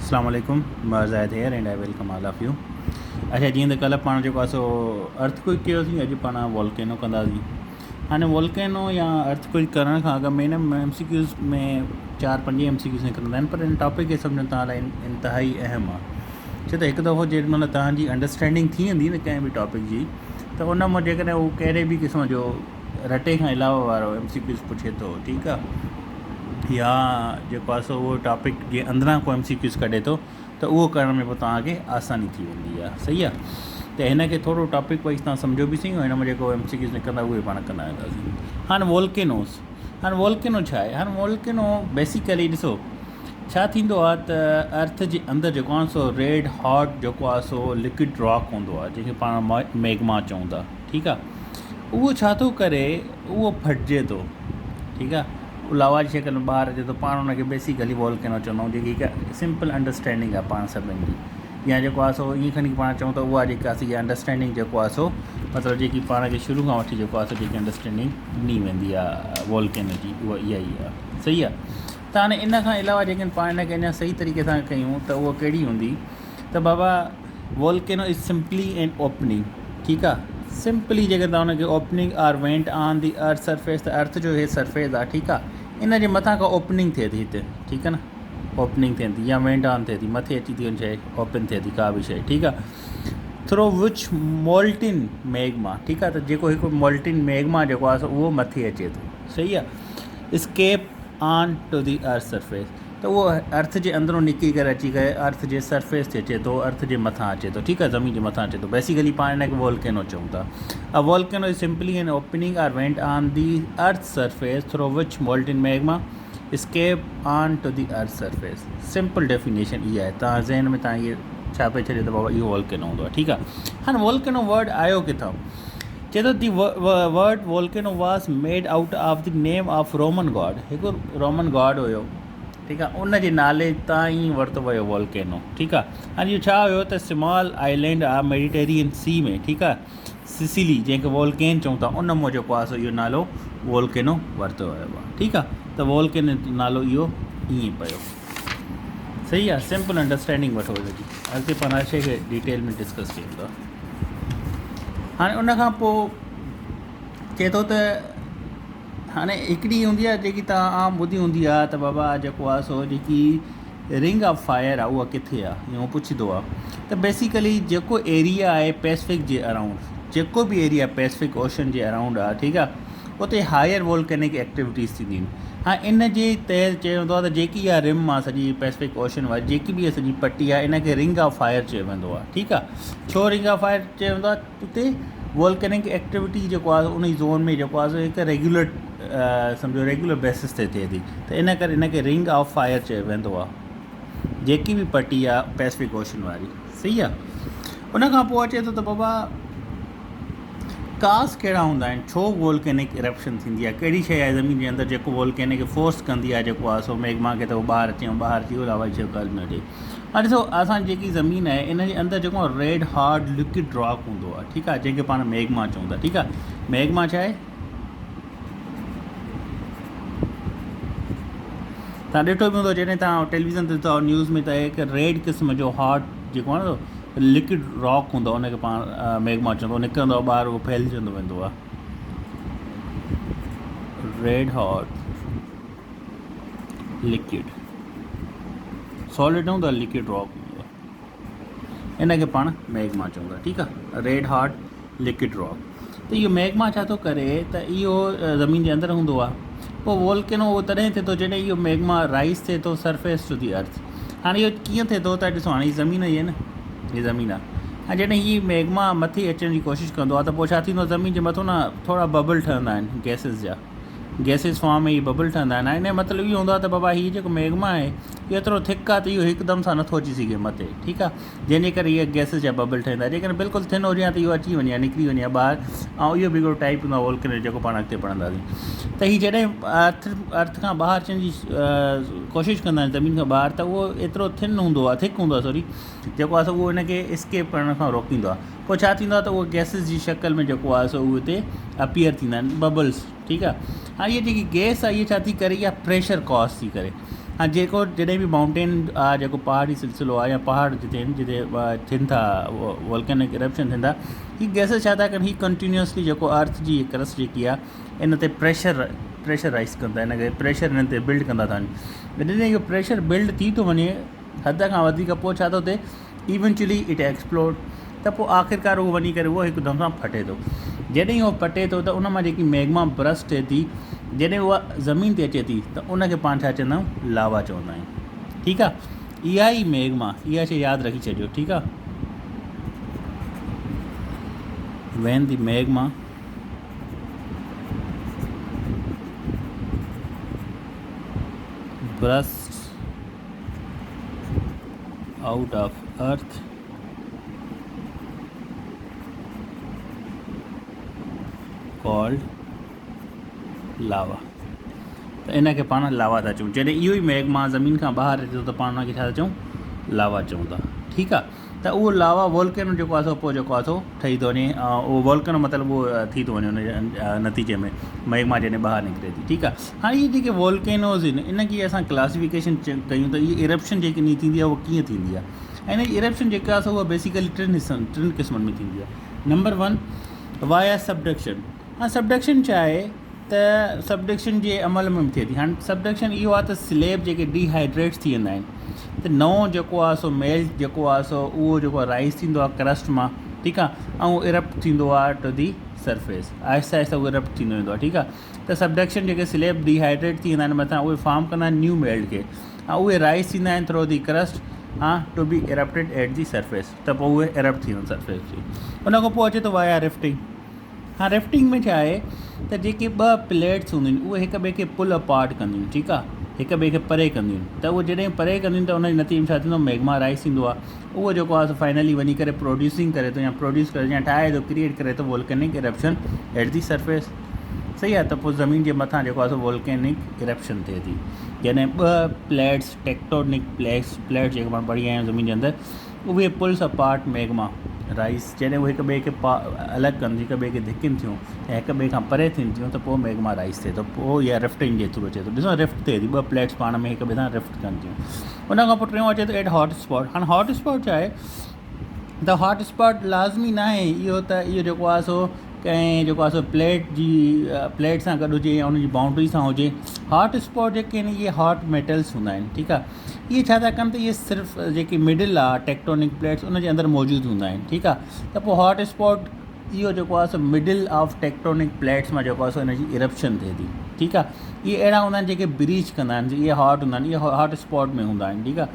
अस्सलाम वालेकुम, Zahid here and I welcome all of you. अच्छा, जीअं त कल्ह पाण जेको आहे सो अर्थक्वेक कयोसीं, अॼु पाण वॉल्केनो कंदासीं। हाणे वॉल्केनो या अर्थक्वेक करण खां अॻु में न MCQs में 4-5 MCQs निकिरंदा आहिनि, पर हिन टॉपिक खे सम्झणु तव्हां लाइ इंतिहाई अहम आहे। छो त हिकु दफ़ो जेॾी महिल तव्हांजी अंडरस्टैंडिंग थी वेंदी न कंहिं बि टॉपिक जी, त उन मां जेकॾहिं उहो कहिड़े बि क़िस्म जो रटे खां अलावा वारो MCQs पुछे थो, ठीकु आहे, या जेको आहे सो उहो टॉपिक जे अंदरां को MCQs कढे थो, त उहो करण में पोइ तव्हांखे आसानी थी वेंदी आहे। सही आहे, त हिन खे थोरो टॉपिक वाइज़ तव्हां सम्झो बि सही, हिन में जेको MCQs निकिरंदा उहे पाण कंदा वेंदासीं। हाणे वॉल्केनो छा आहे? हाणे वॉल्केनो बेसिकली ॾिसो छा थींदो आहे त अर्थ जे अंदरि जेको आहे सो रेड हॉट जेको आहे सो लिक्विड रॉक हूंदो आहे, जंहिंखे पाण मैग्मा चऊं था, ठीकु आहे। उहो छा थो करे, उहो फटिजे थो, ठीकु आहे, लावा जी शक्ल में ॿाहिरि अचे थो। पाण हुनखे बेसिकली वॉल्केनो चवंदा आहियूं, जेकी हिकु सिंपल अंडरस्टैंडिंग आहे पाण सभिनी जी, या जेको आहे सो ईअं खणी पाण चऊं त उहा जेका असीं अंडरस्टैंडिंग जेको आहे सो मतिलबु जेकी पाण खे शुरू खां वठी जेको आहे सो जेकी अंडरस्टैंडिंग ॾिनी वेंदी आहे वॉल्केनो जी, उहा इहा ई आहे। सही आहे, त हाणे इन खां अलावा जेकॾहिं पाण हिनखे अञा सही तरीक़े सां कयूं त उहा कहिड़ी हूंदी, त बाबा volcano is simply an opening, ठीकु आहे। सिंपली जेकर तव्हां हुनखे opening or vent on the earth surface, त अर्थ जो इहे सरफेस आहे, ठीकु आहे, इन जे मथां खां ओपनिंग थिए थी हिते, ठीकु आहे न, ओपनिंग थिए थी या वेंट ऑन थिए थी, मथे अची थी वञे शइ, ओपन थिए थी का बि शइ, ठीकु आहे। थ्रो विच मोल्टिन मैग्मा, ठीकु आहे, त जेको हिकु मोल्टिन मैग्मा जेको आहे सो उहो मथे अचे थो, सही आहे, escape on to the earth surface, त उहो अर्थ जे अंदरों निकिरी करे अची करे अर्थ जे सरफेस ते अचे थो, अर्थ जे मथां अचे थो, ठीकु आहे, ज़मीन जे मथां अचे थो। बेसिकली पाण हिनखे वॉल्केनो चऊं था। A volcano is simply an opening or vent on the earth surface through which molten magma escape on to the earth surface. Simple definition इहा आहे, तव्हां ज़हन में तव्हां इहे छापे छॾियो त बाबा इहो वॉल्केनो हूंदो आहे, ठीकु आहे। हाणे वॉल्केनो वर्ड आयो किथां? चए थो दी वर्ड वॉल्केनो वास made out of the name of Roman God, हिकु रोमन गॉड हुयो, ठीकु आहे, उन जे नाले तां ई वरितो वियो वॉल्केनो, ठीकु आहे। हाणे इहो छा हुयो त स्मॉल आइलैंड आहे मेडिटेरियन सी में, ठीकु आहे, सिसिली जंहिंखे वॉल्केन चऊं था, उन मां जेको आहे सो इहो नालो वॉल्केनो वरितो वियो आहे, ठीकु आहे। त वॉल्केनो नालो इहो ईअं पियो, सही आहे। सिंपल अंडरस्टैंडिंग वठो हिनजी, अॻिते पाण हर शइ खे डिटेल में डिस्कस कयूं था। हाणे उन खां पोइ चए थो त हाणे हिकिड़ी हूंदी आहे जेकी तव्हां आम ॿुधी हूंदी आहे, त बाबा जेको आहे सो जेकी रिंग ऑफ फायर आहे उहा किथे आहे, ईअं पुछंदो आहे। त बेसिकली जेको एरिया आहे पैसिफिक जे अराउंड, जेको बि एरिया पैसिफिक ओशन जे अराउंड आहे, ठीकु आहे, उते हायर वॉल्केनिक एक्टिविटीज़ थींदियूं आहिनि। हाणे इन जे तहत चयो वेंदो आहे त जेकी इहा रिम आहे सॼी पैसिफिक ओशन वारी, जेकी बि सॼी पट्टी आहे, इनखे रिंग ऑफ फायर चयो वेंदो आहे, ठीकु आहे। छो रिंग ऑफ फायर चयो वेंदो आहे? उते वॉल्केनिक एक्टिविटी जेको आहे उन ज़ोन में जेको आहे सो हिकु रेगुलर सम्झो रेगुलर बेसिस ते थिए थी, त इन करे इनखे रिंग ऑफ फायर चयो वेंदो आहे, जेकी बि पट्टी आहे पैसिफिक ओशन वारी, सही आहे। उन खां पोइ अचे थो त बाबा कास कहिड़ा हूंदा आहिनि, छो वॉल्केनिक इरप्शन थींदी आहे, कहिड़ी शइ आहे ज़मीन जे अंदरि जेको वॉल्केनिक खे फोर्स कंदी आहे जेको आहे सो मैग्मा खे, त उहो ॿाहिरि अची वियो लावा जी ॻाल्हि में अचे। हाणे ॾिसो असांजी जेकी ज़मीन आहे इन जे अंदरि जेको रेड हार्ड लिक्विड रॉक हूंदो आहे, ठीकु आहे, जंहिंखे पाण मैग्मा चऊं था, ठीकु आहे। मैग्मा छा आहे? तव्हां ॾिठो बि हूंदो जॾहिं तव्हां टेलीविज़न ते ॾिठो न्यूज़ में, त हिकु रेड क़िस्म जो हार्ड जेको आहे न लिक्विड रॉक हूंदो आहे, उनखे पाण मैग्मा चवंदो, निकिरंदो आहे ॿाहिरि, उहो फैलिजंदो वेंदो आहे। रेड हॉट लिक्विड सॉलिड हूंदो आहे, लिक्विड रॉक हूंदो आहे, इनखे पाण मैग्मा चऊं था, ठीकु आहे, रेड हॉट लिक्विड रॉक। त इहो मैग्मा छा थो करे त इहो ज़मीन जे अंदरि हूंदो आहे, पोइ वॉल्केनो उहो तॾहिं थिए थो जॾहिं इहो मैग्मा राइज़ थिए थो सरफेस टू दी अर्थ। हाणे इहो कीअं थिए थो त ॾिसो, हाणे हीअ ज़मीन ई आहे न, हीअ ज़मीन आहे, ऐं जॾहिं हीअ मैग्मा मथे अचण जी कोशिशि कंदो आहे त पोइ छा थींदो आहे, ज़मीन जे मथां न थोरा बबल ठहंदा आहिनि गैसिस जा, गैसिस फॉर्म में इहे बबल ठहंदा आहिनि। ऐं इन जो मतिलबु इहो हूंदो आहे त बाबा हीअ जेको मैग्मा आहे इहो एतिरो थिक आहे त इहो हिकदमि सां नथो अची सघे मथे, ठीकु आहे, जंहिंजे करे इहे गैसिस जा बबल ठहंदा। जेकॾहिं बिल्कुलु थिन हुजे हा त इहो अची वञे, निकिरी वञे ॿाहिरि, ऐं इहो बि हिकिड़ो टाइप हूंदो आहे वॉल्केनो जेको पाण अॻिते पढ़ंदासीं। त हीअ जॾहिं अर्थ खां ॿाहिरि अचण जी कोशिशि कंदा आहिनि ज़मीन खां ॿाहिरि, त उहो एतिरो थिन हूंदो आहे, थिक हूंदो आहे सॉरी, जेको आहे सो उहो हिनखे स्केप करण खां रोकींदो आहे। पोइ छा थींदो आहे त उहो गैसिस जी शक्ल में जेको आहे सो उहे हिते अपीयर थींदा आहिनि, बबल्स, ठीकु आहे। हाणे इहा जेकी गैस आहे इहा छा थी करे, इहा प्रेशर कॉस थी करे, हाँ जेको जॾहिं बि माउंटेन आहे जेको पहाड़ी सिलसिलो आहे या पहाड़ जिते आहिनि जिते थियनि था वॉल्केनिक इरप्शन थियनि था, हीअ गैसेस छा था कनि, हीअ कंटिन्यूअसली जेको अर्थ जी क्रस्ट जेकी आहे इन ते प्रेशराइज़ कंदा, हिनखे प्रेशर हिन ते बिल्ड कंदा था वञनि। जॾहिं इहो प्रेशर बिल्ड थी थो वञे हद खां वधीक, पोइ छा थो थिए, इवेंचुअली इट एक्सप्लोड, त पोइ आख़िरकार उहो वञी करे उहो हिकदमि सां फटे थो। जॾहिं उहो फटे थो त उन मां जेकी मैग्मा ब्रस्ट थिए थी, जॾहिं उहा ज़मीन ते अचे थी त उनखे पाण छा चवंदा आहियूं, लावा चवंदा आहियूं। ठीकु आहे, इहा ई मैग्मा, इहा शइ यादि रखी छॾियो। ठीकु आहे, van the magma bursts out of earth called lava, त इनखे पाण लावा था चऊं। जॾहिं इहो ई मैग्मा ज़मीन खां ॿाहिरि अचे थो त पाण उनखे छा था चऊं, लावा चऊं था। ठीकु आहे, त उहो लावा वॉल्केनो जेको आहे सो पोइ जेको आहे सो ठही थो वञे, उहो वॉल्केनो मतिलबु उहो थी थो वञे उन नतीजे में मैग्मा जॾहिं ॿाहिरि निकिरे थी। ठीकु आहे, हाणे इहे जेके वॉल्केनोज़ आहिनि इनकी असां क्लासिफिकेशन कयूं त इहे इरप्शन जेकी नी थींदी आहे उहा कीअं थींदी आहे, ऐं इन इरप्शन जेका आहे सो उहा बेसिकली टिनि क़िस्मनि में थींदी आहे। Number 1 via subduction. हाँ, सबडक्शन छा आहे त सबडक्शन जे अमल में थिए थी। हाणे सबडक्शन इहो आहे त स्लेब जेके डिहाइड्रेट्स थी वेंदा आहिनि त नओं जेको आहे सो मेल्ट जेको आहे सो उहो जेको आहे राइज़ थींदो आहे क्रस्ट मां। ठीकु आहे, ऐं इरप्ट थींदो आहे to the surface, Aahista Aahista उहो इरप्ट थींदो वेंदो आहे। ठीकु आहे, त सबडक्शन जेके स्लेब डिहाइड्रेट थी वेंदा आहिनि मथां, उहे फॉर्म कंदा आहिनि न्यू मेल्ट खे, ऐं उहे राइज़ थींदा आहिनि through the crust to be erupted at the surface, त पोइ उहे इरप्ट थी वेंदा सरफेस जी। उन खां पोइ अचे थो वाया रिफ्टिंग। हाँ, रिफ्टिंग में छा आहे त जेके ॿ प्लेट्स हूंदियूं आहिनि उहे हिक ॿिए खे पुल अपार्ट कंदियूं आहिनि। ठीकु आहे, हिक ॿिए खे परे कंदियूं आहिनि, त उहो जॾहिं परे कंदियूं आहिनि त उनजे नतीजे में छा थींदो, मैग्मा राइज़ थींदो आहे। उहो जेको आहे फाइनली वञी करे प्रोड्यूसिंग करे थो या प्रोड्यूस करे या ठाहे थो, क्रिएट करे थो volcanic eruption eight the surface. सही आहे, त पोइ ज़मीन जे मथां जेको आहे सो वॉल्केनिक इरप्शन थिए थी। जॾहिं ॿ प्लेट्स टेक्टोनिक प्लेट्स जेके पाण पढ़ी आया आहियूं ज़मीन जे अंदरि, उहे पुल्स अपार्ट मैग्मा राइज़, जॾहिं उहे हिक ॿिए खे अलॻि कनि, हिक ॿिए खे धिकनि थियूं ऐं हिक ॿिए खां परे थियनि थियूं, त पोइ मैग्मा राइज़ थिए थो। पोइ इहा रिफ्टिंग जे थ्रू अचे थो। ॾिसो रिफ्ट थिए थी, ॿ प्लेट्स पाण में हिक ॿिए सां रिफ्ट कनि थियूं। उन खां पोइ टियों अचे थो एट हॉट स्पॉट। हाणे हॉट स्पॉट छा आहे त हॉट स्पॉट लाज़मी न आहे इहो त इहो जेको आहे सो कंहिं जेको आहे सो प्लेट सां गॾु हुजे या उनजी बाउंड्री सां हुजे। हॉट स्पॉट जेके आहिनि इहे हॉट मेटल्स हूंदा आहिनि। ठीकु आहे, इहे छा था कनि त इहे सिर्फ़ु जेकी मिडिल आहे टेक्टोनिक प्लेट्स उनजे अंदरि मौजूदु हूंदा आहिनि। ठीकु आहे, त पोइ हॉट स्पॉट इहो जेको आहे so middle of tectonic plates मां जेको आहे सो हिनजी इरप्शन थिए थी। ठीकु आहे, इहे अहिड़ा हूंदा आहिनि जेके ब्रीच कंदा आहिनि, इहे हॉट हूंदा आहिनि, इहे हॉट स्पॉट में हूंदा आहिनि। ठीकु आहे,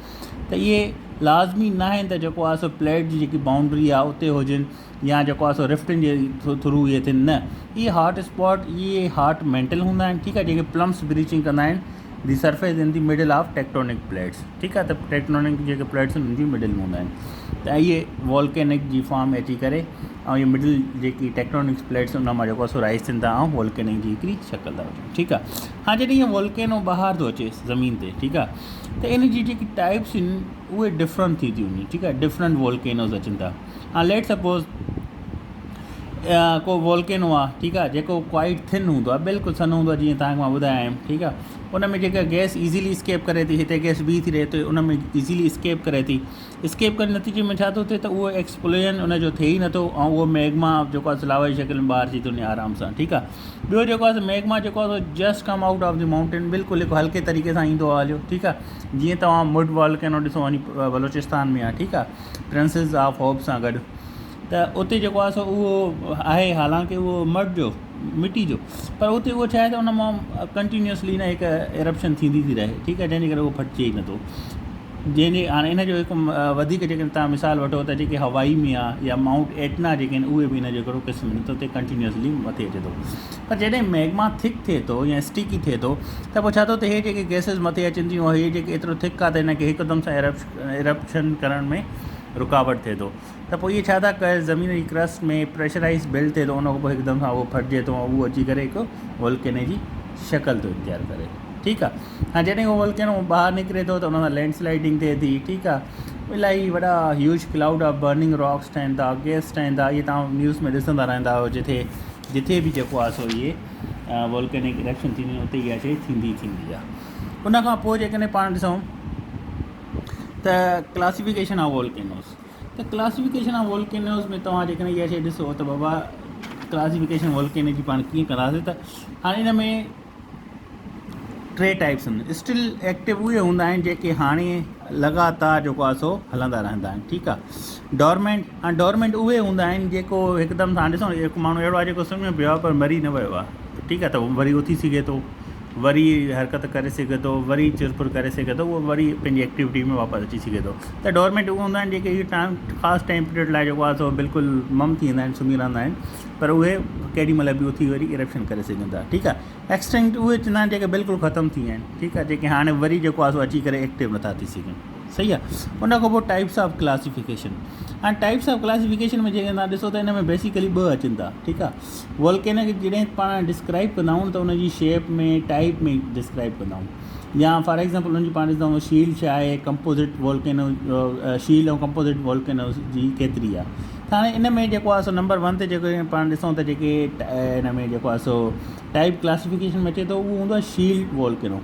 त इहे लाज़मी न आहिनि त जेको आहे सो प्लेट जी जेकी बाउंड्री आहे उते हुजनि या जेको आहे सो रिफ्टिंग जे थ्रू इहे थियनि, न, इहे हॉट स्पॉट इहे हॉट मेंटल हूंदा आहिनि। ठीकु आहे, जेके प्लम्स ब्रीचिंग कंदा आहिनि the surface in the middle of tectonic plates. ठीकु आहे, त टेक्टोनिक जेके प्लेट्स आहिनि उनजी मिडिल में हूंदा आहिनि, त इहे वॉल्केनिक जी फॉर्म में अची करे ऐं इहे मिडिल जेकी टेक्टोनिक प्लेट्स उन मां जेको आहे सो राइज़ थियनि था ऐं वॉल्केनिक जी हिकिड़ी शक्ल था वठनि। ठीकु आहे, हाणे जॾहिं इहो वॉल्केनो ॿाहिरि थो अचे ज़मीन ते, ठीकु आहे, त इन जी जेकी टाइप्स आहिनि उहे डिफरेंट थी वञनि। ठीकु आहे, डिफरेंट वॉल्केनोज़ अचनि था। हाणे लेट सपोज़ को वॉल्केनो आहे, ठीकु आहे, जेको क्वाइट थिन हूंदो आहे, बिल्कुलु सन्हो हूंदो आहे, जीअं तव्हांखे मां ॿुधायो आहियां। ठीकु आहे, उन में जेका गैस ईज़ीली स्केप करे थी, हिते गैस बि थी रहे थो, उन में ईज़ीली स्केप करे थी। स्केप करे नतीजे में छा थो थिए त उहो एक्सप्लोजन उनजो थिए ई नथो ऐं उहो मैग्मा जेको आहे लावा जी शकिल में ॿाहिरि अची थो वञे आराम सां। ठीकु आहे, ॿियो जेको आहे मैग्मा जेको आहे just come out of the mountain, बिल्कुलु हिकु हल्के तरीक़े सां ईंदो आहे हलियो। ठीकु आहे, जीअं तव्हां मुड वॉल्केनो ॾिसो वञी बलोचिस्तान में आहे। ठीकु आहे, प्रिंसिस ऑफ होप सां गॾु, त उते जेको आहे सो उहो आहे, हालांकि उहो मड जो मिटी जो, पर उते उहो छा आहे त उन मां कंटिन्यूअसली न हिकु इरप्शन थींदी थी रहे। ठीकु आहे, जंहिंजे करे उहो फटिजे ई नथो। जंहिंजे हाणे इन जो हिकु वधीक जेके तव्हां मिसाल वठो त जेके हवाई में आहे या माउंट एटना जेके आहिनि उहे बि इन जो हिकिड़ो क़िस्म आहिनि, त उते कंटिन्यूअसली मथे अचे थो। पर जॾहिं मैग्मा थिक थिए थो या स्टिकी थिए थो त पोइ छा थो थिए, इहे जेके गैसिस मथे अचनि थियूं, इहे जेके एतिरो थिक आहे त हिनखे हिकदमि सां इरप्शन करण में रुकावट थिए थो। त पोइ इहे छा था कनि, ज़मीन जी क्रस्ट में प्रेशराइज़ बिल्ड थिए थो, उन खां पोइ हिकदमि सां उहो फटिजे थो ऐं उहो अची करे हिकु वॉल्केनो जी शक्ल थो इख्तियार करे। ठीकु आहे, हाणे जॾहिं उहो वॉल्केनो ॿाहिरि निकिरे थो त उन सां लैंडस्लाइडिंग थिए थी। ठीकु आहे, इलाही वॾा huge cloud of burning rocks ठहनि था, गैस ठहनि था। इहे तव्हां न्यूज़ में ॾिसंदा रहंदा आहियो, जिथे बि जेको आहे सो इहे वॉल्केनिक इरप्शन थींदी उते इहा शइ थींदी आहे। उन खां पोइ जेकॾहिं पाण ॾिसूं त क्लासिफिकेशन ऑफ वोल्केनोस। त क्लासिफिकेशन ऑफ वोल्केनोस में तव्हां जेकॾहिं इहा शइ ॾिसो त बाबा क्लासिफिकेशन वोल्केनो जी पाण कीअं कंदासीं, त हाणे हिन में 3 टाइप्स आहिनि। स्टिल एक्टिव उहे हूंदा आहिनि जेके हाणे लगातार जेको आहे सो हलंदा रहंदा आहिनि, ठीकु आहे। डोरमेंट उहे हूंदा आहिनि जेको हिकदमि तव्हां ॾिसो हिकु माण्हू अहिड़ो आहे जेको सम्झ में पियो आहे पर मरी न वियो आहे, ठीकु आहे, त वरी उथी सघे थो, वरी हरकत करे सघे थो, वरी चुरपुर करे सघे थो, उहो वरी पंहिंजी एक्टिविटी में वापसि अची सघे थो। त डोरमेंट उहे हूंदा आहिनि जेके ख़ासि टाइम पीरियड लाइ जेको आहे सो बिल्कुलु मम थी वेंदा आहिनि, सुम्ही रहंदा आहिनि, पर उहे केॾी महिल बि उथी वरी इरप्शन करे सघनि था, ठीकु आहे। एक्सटिंक्ट उहे चवंदा आहिनि जेके बिल्कुलु ख़तमु थी विया आहिनि, ठीकु आहे, जेके हाणे वरी जेको आहे सो अची करे एक्टिव नथा थी सघनि, सही आहे। उन खां पोइ टाइप्स ऑफ क्लासिफिकेशन। हाणे टाइप्स ऑफ क्लासिफिकेशन में जेके तव्हां ॾिसो त हिन में बेसिकली 2 अचनि था, ठीकु आहे। वोल्केनो खे जॾहिं पाण डिस्क्राइब कंदा आहियूं त उनजी शेप में टाइप में डिस्क्राइब कंदा आहियूं, या फॉर एग्ज़ाम्पल उनजी पाण ॾिसंदा आहियूं शील छा आहे, कंपोज़िट वोल्केनो शील ऐं कंपोज़िट वोल्केनो जी केतिरी आहे। त हाणे इन में जेको आहे सो नंबर 1 ते जेको पाण ॾिसूं त जेके हिन में जेको आहे सो टाइप क्लासिफिकेशन में अचे थो उहो हूंदो आहे शील्ड वोल्केनो।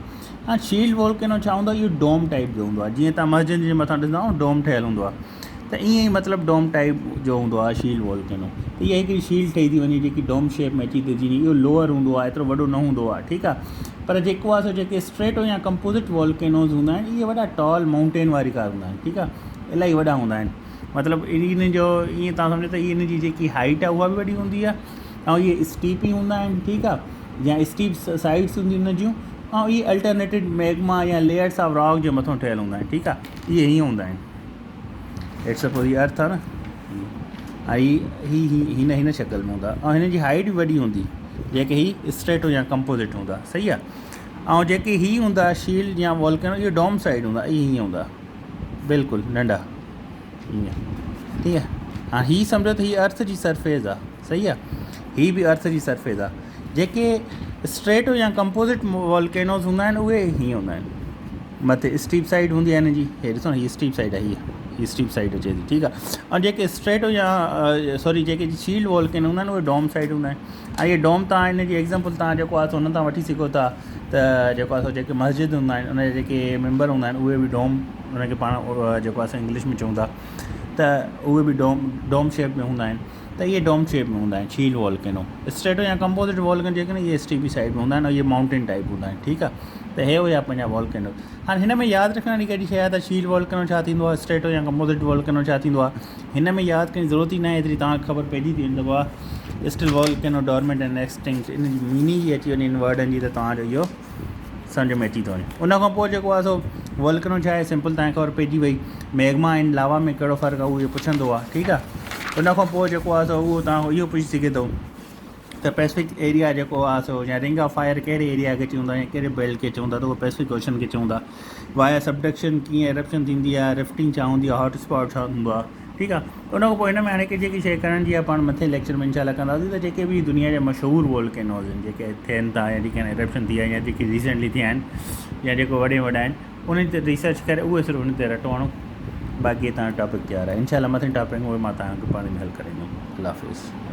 हाणे शील्ड वोल्केनो छा हूंदो आहे, इहो डोम टाइप जो हूंदो आहे, जीअं तव्हां मस्जिद जे मथां ॾिसंदा आहियो डोम ठहियलु हूंदो आहे, त ईअं ई मतिलबु डोम टाइप जो हूंदो आहे शील्ड वोल्केनो। त इहा हिकिड़ी शील्ड ठही थी वञे जेकी डोम शेप में अची थी वञे, इहो लोअर हूंदो आहे, एतिरो वॾो न हूंदो आहे, ठीकु आहे। पर जेको आहे सो जेके स्ट्रेटो या कंपोज़िट वोल्केनोज़ हूंदा आहिनि इहे वॾा टॉल माउंटेन वारी कार हूंदा आहिनि, ठीकु आहे, इलाही वॾा हूंदा आहिनि। मतिलबु इन जो ईअं तव्हां सम्झो त इन जी जेकी हाइट आहे उहा बि वॾी हूंदी आहे, ऐं इहे स्टीप ई हूंदा आहिनि, ठीकु आहे, या स्टीप साइड्स हूंदियूं उन जूं, ऐं इहे अल्टरनेटिव मैग्मा या लेयर्स ऑफ रॉक जे मथां ठहियलु हूंदा आहिनि, ठीकु आहे, इहे हीअं हूंदा आहिनि। लेट्स सपोज हीअ अर्थ आहे न, ऐं हिन शक्ल में हूंदा, ऐं हिन जी हाइट बि वॾी हूंदी, जेके हीअ स्ट्रेटो या कंपोज़िट हूंदा, सही आहे। ऐं जेके हीअ हूंदा शील्ड या वोल्केनो, इहो डोम साइड हूंदा, इहे हीअं हूंदा बिल्कुलु नंढा हीअं, ठीकु आहे। हाणे हीअ सम्झो त हीअ अर्थ जी सरफेस आहे, सही आहे, हीअ बि अर्थ जी सरफेस आहे। जेके स्ट्रेटो या कंपोज़िट वोल्केनोज़ हूंदा आहिनि उहे हीअं हूंदा आहिनि, मथे स्टीप साइड हूंदी आहे हिन जी, हे ॾिसो हीअ स्टीप साइड आहे, हीअ स्टीप साइड अचे थी, ठीकु आहे। ऐं जेके स्ट्रेटो या सॉरी जेके शील्ड वोल्केनो हूंदा आहिनि उहे डोम साइड हूंदा आहिनि। ऐं इहे डोम तव्हां हिन जी एग्ज़ाम्पल तव्हां जेको आहे सो हुन तां वठी सघो था, त जेको आहे सो जेके मस्जिद हूंदा आहिनि उन जा जेके मेंबर हूंदा आहिनि उहे बि डोम, उनखे पाण जेको आहे इंग्लिश में चऊं था, त उहे बि डोम शेप में हूंदा आहिनि। त इहे डोम शेप में हूंदा आहिनि शील्ड वोल्केनो। स्ट्रेटो या कंपोज़िट वोल्केनो जेके न इहे स्टीपी साइड में हूंदा आहिनि, ऐं इहे माउंटेन टाइप हूंदा आहिनि, ठीकु आहे। त हे हुया पंहिंजा वोल्केनो। हाणे हिन में यादि रखण वारी कहिड़ी शइ आहे त शील्ड वोल्केनो छा थींदो आहे, स्ट्रेटो या कंपोज़िट वोल्केनो छा थींदो आहे, हिन में यादि करण जी ज़रूरत ई न आहे, एतिरी तव्हांखे ख़बर पइजी थी वञे आहे still volcano, dormant and extinct, इन जी मीनिंग ई अची वञे इन वर्डनि जी, त तव्हांजो इहो सम्झ में अची थो वञे। उन खां पोइ जेको आहे सो वोल्केनो छा आहे, सिंपल तव्हांखे ख़बर पइजी वई। मैग्मा एंड लावा में कहिड़ो फ़र्क़ु आहे उहो इहो पुछंदो आहे, ठीकु आहे। उन खां पोइ जेको आहे सो उहो तव्हां इहो पुछी सघे थो त पैसिफिक एरिया जेको आहे सो या रिंग ऑफ फायर कहिड़े एरिया खे चवंदा या कहिड़े बेल्ट खे चवंदा, त उहो पैसिफिक ओशन खे चवंदा। वाया सबडक्शन कीअं एरप्शन थींदी आहे, रिफ्टिंग छा हूंदी आहे, हॉट स्पॉट छा हूंदो आहे, ठीकु आहे। उन खां पोइ हिन में हाणे की जेकी शइ करण जी आहे पाण मथे लेक्चर में इंशाल्लाह कंदासीं, त जेके बि दुनिया जा मशहूरु वोल्केनोज़ आहिनि जेके थियनि था या जेके एरप्शन थी आहे या जेके रिसेंटली थिया आहिनि या जेको वॾे वॾा आहिनि, उन ते रिसर्च करे उहे सिर्फ़ु उन ते रटो हणो। बाक़ी तव्हां टॉपिक तयारु आहे, इंशाल्लाह मथे टॉपिक उहे मां तव्हांखे पाण में हल करे ॾींदुमि। अल्लाह हाफ़िज़।